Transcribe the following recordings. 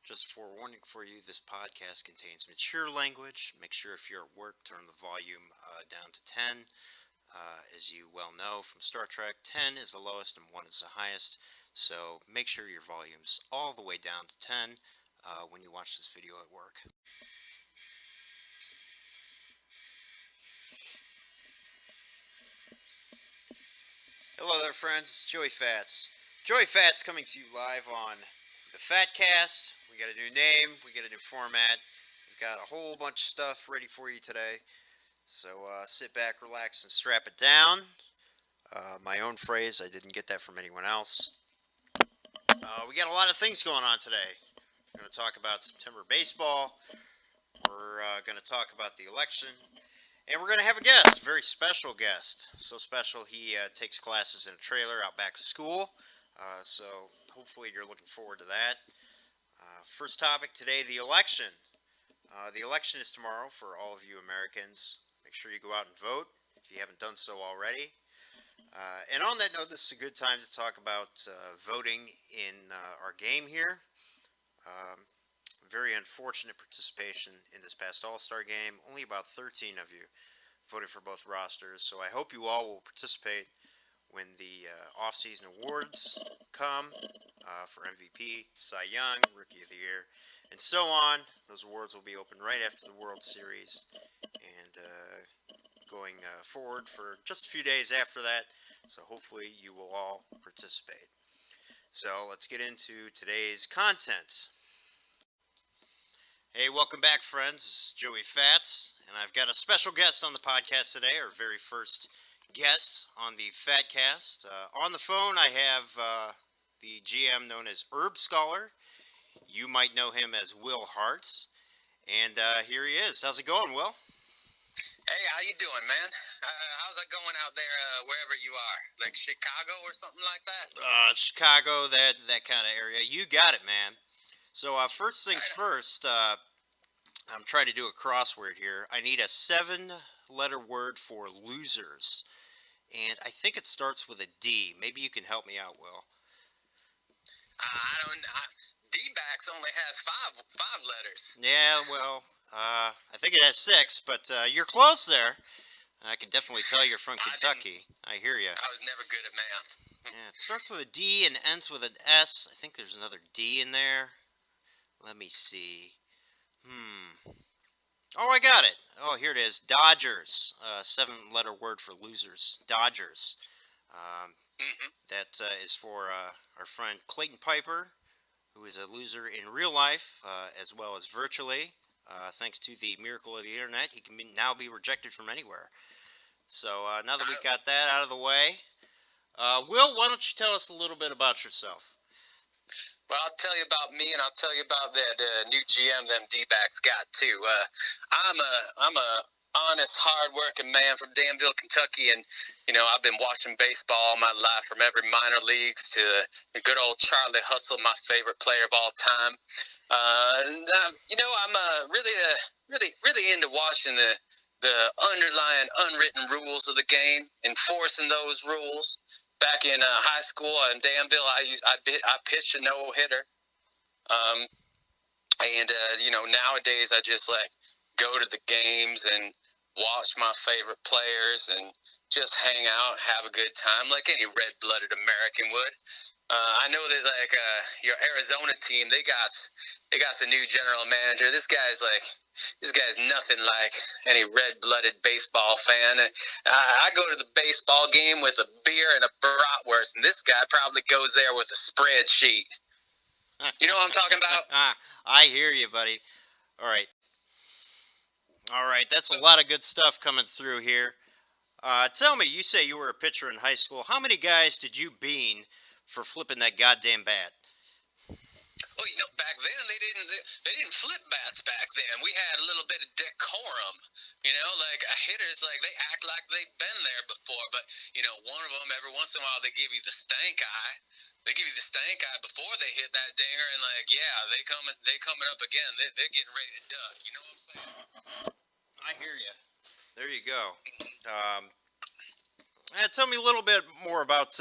Just a forewarning for you, this podcast contains mature language. Make sure if you're at work, turn the volume down to 10. As you well know from Star Trek, 10 is the lowest and 1 is the highest. So make sure your volume's all the way down to 10 when you watch this video at work. Hello there, friends. It's Joey Fats. Joey Fats coming to you live on the Fatcast. We got a new name. We got a new format. We've got a whole bunch of stuff ready for you today. So sit back, relax, and strap it down. My own phrase. I didn't get that from anyone else. We got a lot of things going on today. We're going to talk about September baseball. We're going to talk about the election. And we're going to have a guest, a very special guest. So special, he takes classes in a trailer out back of school. So hopefully you're looking forward to that. First topic today, the election. The election is tomorrow for all of you Americans. Make sure you go out and vote if you haven't done so already. And on that note, this is a good time to talk about voting in our game here. Very unfortunate participation in this past All-Star game. Only about 13 of you voted for both rosters, so I hope you all will participate when the off-season awards come for MVP, Cy Young, Rookie of the Year, and so on. Those awards will be open right after the World Series, and going forward for just a few days after that, so hopefully you will all participate. So let's get into today's content. Hey, welcome back, friends. This is Joey Fats, and I've got a special guest on the podcast today, our very first guest on the Fatcast. On the phone, I have the GM known as Herb Scholar. You might know him as Will Hartz, and here he is. How's it going, Will? Hey, how you doing, man? How's it going out there, wherever you are? Like Chicago or something like that? Chicago, that kind of area. You got it, man. So first things first, I'm trying to do a crossword here. I need a 7-letter word for losers. And I think it starts with a D. Maybe you can help me out, Will. D-backs only has five letters. Yeah, well, I think it has 6, but you're close there. I can definitely tell you're from Kentucky. I hear you. I was never good at math. Yeah, it starts with a D and ends with an S. I think there's another D in there. Let me see. Oh, I got it. Oh, here it is. Dodgers. 7-letter word for losers. Dodgers. That is for our friend Clayton Piper, who is a loser in real life as well as virtually. Thanks to the miracle of the internet, he can now be rejected from anywhere. So now that we got that out of the way, Will, why don't you tell us a little bit about yourself? Well, I'll tell you about me, and I'll tell you about that new GM them D-backs got too. I'm a honest, hard-working man from Danville, Kentucky, and I've been watching baseball all my life, from every minor leagues to the good old Charlie Hustle, my favorite player of all time. I'm really into watching the underlying unwritten rules of the game, enforcing those rules. Back in high school in Danville, I pitched a no-hitter, nowadays I just go to the games and watch my favorite players and just hang out, have a good time, like any red-blooded American would. I know that your Arizona team, they got the new general manager. This guy's nothing like any red-blooded baseball fan. I go to the baseball game with a beer and a bratwurst, and this guy probably goes there with a spreadsheet. You know what I'm talking about? I hear you, buddy. All right, that's a lot of good stuff coming through here. Tell me, you say you were a pitcher in high school. How many guys did you bean for flipping that goddamn bat? Well, back then they didn't flip bats back then. We had a little bit of decorum, like hitters, they act like they've been there before. But one of them, every once in a while, they give you the stank eye. They give you the stank eye before they hit that dinger, and they coming up again. They're getting ready to duck. You know what I'm saying? I hear you. There you go. Tell me a little bit more about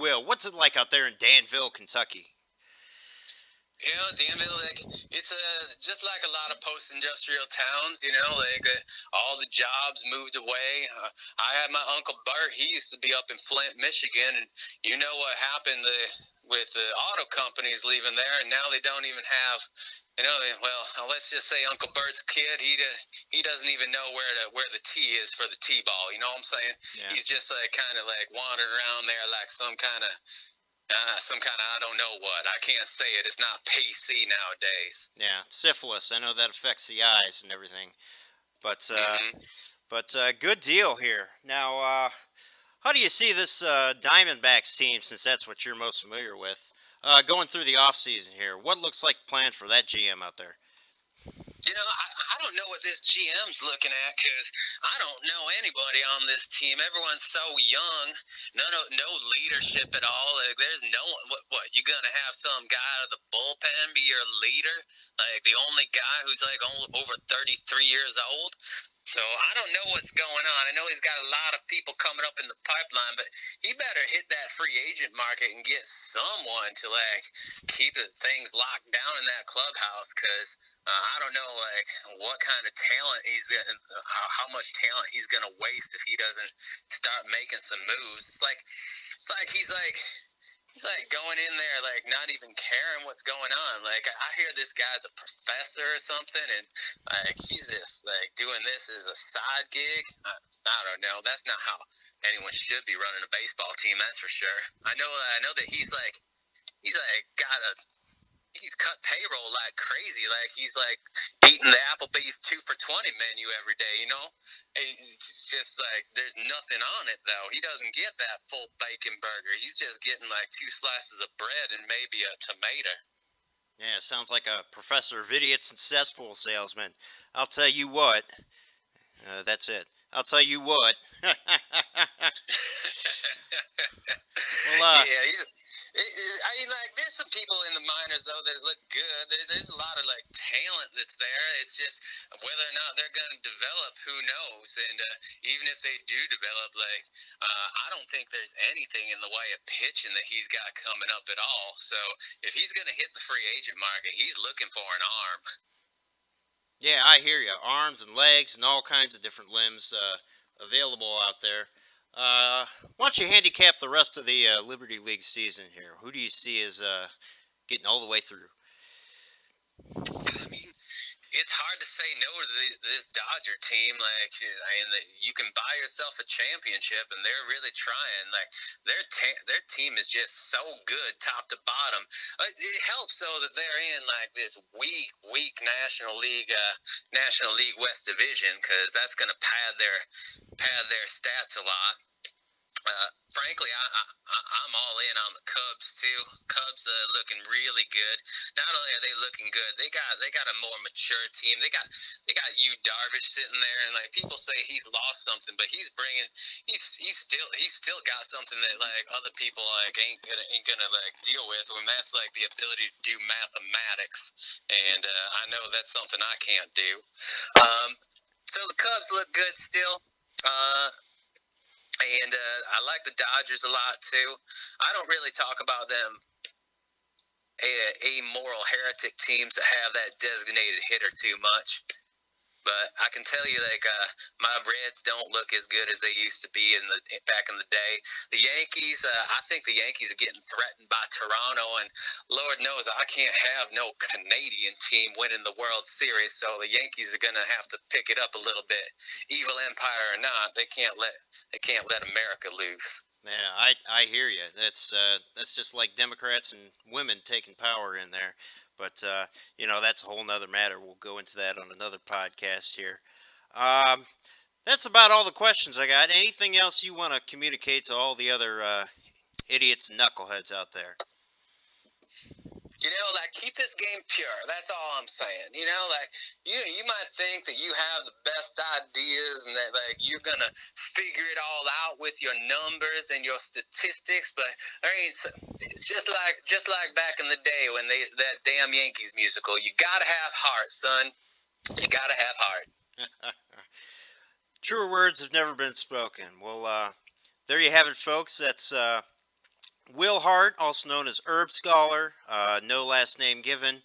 Will. What's it like out there in Danville, Kentucky? Danville, like it's just like a lot of post-industrial towns. Like all the jobs moved away. I had my uncle Bert. He used to be up in Flint, Michigan, and you know what happened with the auto companies leaving there, and now they don't even have. Well, let's just say Uncle Bert's kid. He doesn't even know where the T is for the T-ball. You know what I'm saying? Yeah. He's just like kind of like wandering around there like some kind of I don't know what. I can't say it. It's not PC nowadays. Yeah, syphilis. I know that affects the eyes and everything. But Hmm. good deal here. Now, how do you see this Diamondbacks team, since that's what you're most familiar with, going through the off season here? What looks like plans for that GM out there? I don't know what this GM's looking at because I don't know anybody on this team. Everyone's so young, no leadership at all. Like, there's no one. What you gonna have some guy out of the bullpen be your leader? Like the only guy who's like over 33 years old. So I don't know what's going on. I know he's got a lot of people coming up in the pipeline, but he better hit that free agent market and get someone to like keep the things locked down in that clubhouse because I don't know, like what kind of talent how much talent he's gonna waste if he doesn't start making some moves. It's like he's like going in there like not even caring what's going on. Like I hear this guy's a professor or something, and like he's just like doing this as a side gig. I don't know. That's not how anyone should be running a baseball team. That's for sure. I know that he's like got a he's cut payroll like crazy. Like he's like eating the Applebee's 2 for $20 menu every day. It's just like there's nothing on it though. He doesn't get that full bacon burger. He's just getting like 2 slices of bread and maybe a tomato. Yeah, sounds like a professor of idiots and cesspool salesman. I'll tell you what. That's it. I'll tell you what. well, Yeah, I mean, like, there's some people in the minors though that look good. There's a lot of like talent that's there. It's just whether or not they're going to develop, who knows? And even if they do develop, like, I don't think there's anything in the way of pitching that he's got coming up at all. So if he's going to hit the free agent market, he's looking for an arm. yeah, I hear you. Arms and legs and all kinds of different limbs available out there. Why don't you handicap the rest of the Liberty League season here? Who do you see as getting all the way through? I mean, it's hard to say no to this Dodger team. Like, I mean, you can buy yourself a championship, and they're really trying. Like, their team is just so good, top to bottom. It helps though that they're in like this weak National League West Division because that's going to pad their stats a lot. Frankly, I'm all in on the Cubs too. Cubs looking really good. Not only are they looking good, they got a more mature team. They got Yu Darvish sitting there, and like people say he's lost something, but he's still got something that like other people like ain't gonna like deal with. When that's like the ability to do mathematics, and I know that's something I can't do. So the Cubs look good still. And I like the Dodgers a lot too. I don't really talk about them amoral heretic teams that have that designated hitter too much. But I can tell you, like, my Reds don't look as good as they used to be back in the day. The Yankees, I think the Yankees are getting threatened by Toronto, and Lord knows I can't have no Canadian team winning the World Series. So the Yankees are gonna have to pick it up a little bit. Evil empire or not, they can't let America loose. Yeah, I hear you. That's just like Democrats and women taking power in there. But that's a whole nother matter. We'll go into that on another podcast here. Um, that's about all the questions I got. Anything else you want to communicate to all the other idiots and knuckleheads out there? Like keep this game pure. That's all I'm saying. Like you might think that you have the best ideas and that like you're gonna figure it all out with your numbers and your statistics, but I mean, it's just like back in the day when that damn Yankees musical. You gotta have heart, son. You gotta have heart. Truer words have never been spoken. Well, there you have it, folks. That's Will Hart, also known as Herb Scholar, no last name given,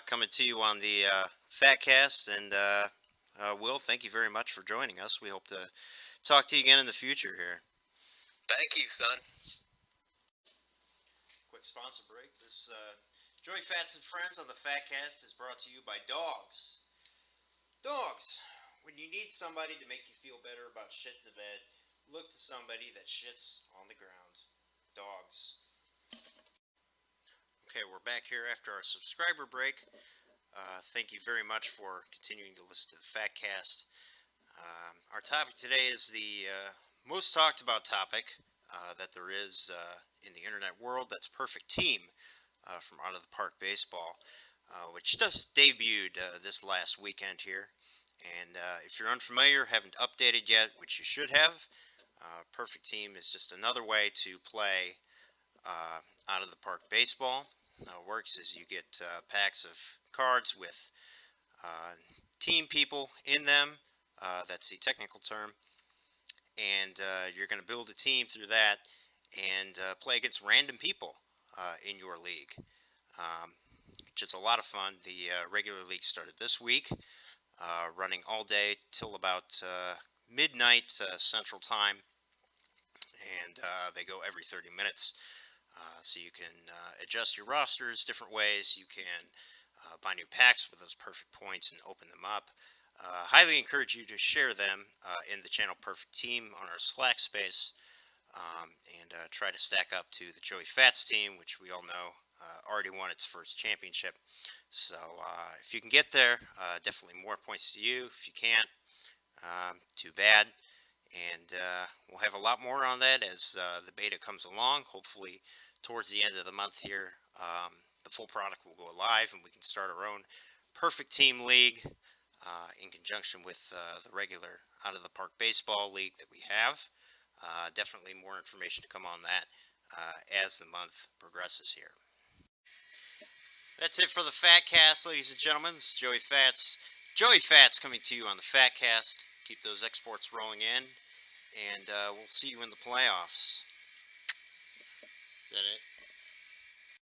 coming to you on the Fatcast. And Will, thank you very much for joining us. We hope to talk to you again in the future here. Thank you, son. Quick sponsor break. This Joey Fats and Friends on the Fatcast is brought to you by Dogs. Dogs. When you need somebody to make you feel better about shit in the bed, look to somebody that shits on the ground. Dogs. Okay, we're back here after our subscriber break. Thank you very much for continuing to listen to the Fatcast. Our topic today is the most talked about topic that there is in the internet world. That's Perfect Team from Out of the Park Baseball, which just debuted this last weekend here. And if you're unfamiliar, haven't updated yet, which you should have, Perfect Team is just another way to play Out of the Park Baseball. How it works is you get packs of cards with team people in them. That's the technical term. And you're going to build a team through that and play against random people in your league. Which is a lot of fun. The regular league started this week, running all day till about midnight Central Time. And they go every 30 minutes. So you can adjust your rosters different ways. You can buy new packs with those perfect points and open them up. Highly encourage you to share them in the channel Perfect Team on our Slack space, and try to stack up to the Joey Fats team, which we all know already won its first championship. So if you can get there, definitely more points to you. If you can't, too bad. And we'll have a lot more on that as the beta comes along. Hopefully towards the end of the month here, the full product will go live and we can start our own Perfect Team League in conjunction with the regular Out of the Park Baseball League that we have. Definitely more information to come on that as the month progresses here. That's it for the Fatcast, ladies and gentlemen. This is Joey Fats. Joey Fats coming to you on the Fatcast. Keep those exports rolling in, and we'll see you in the playoffs. Is that it?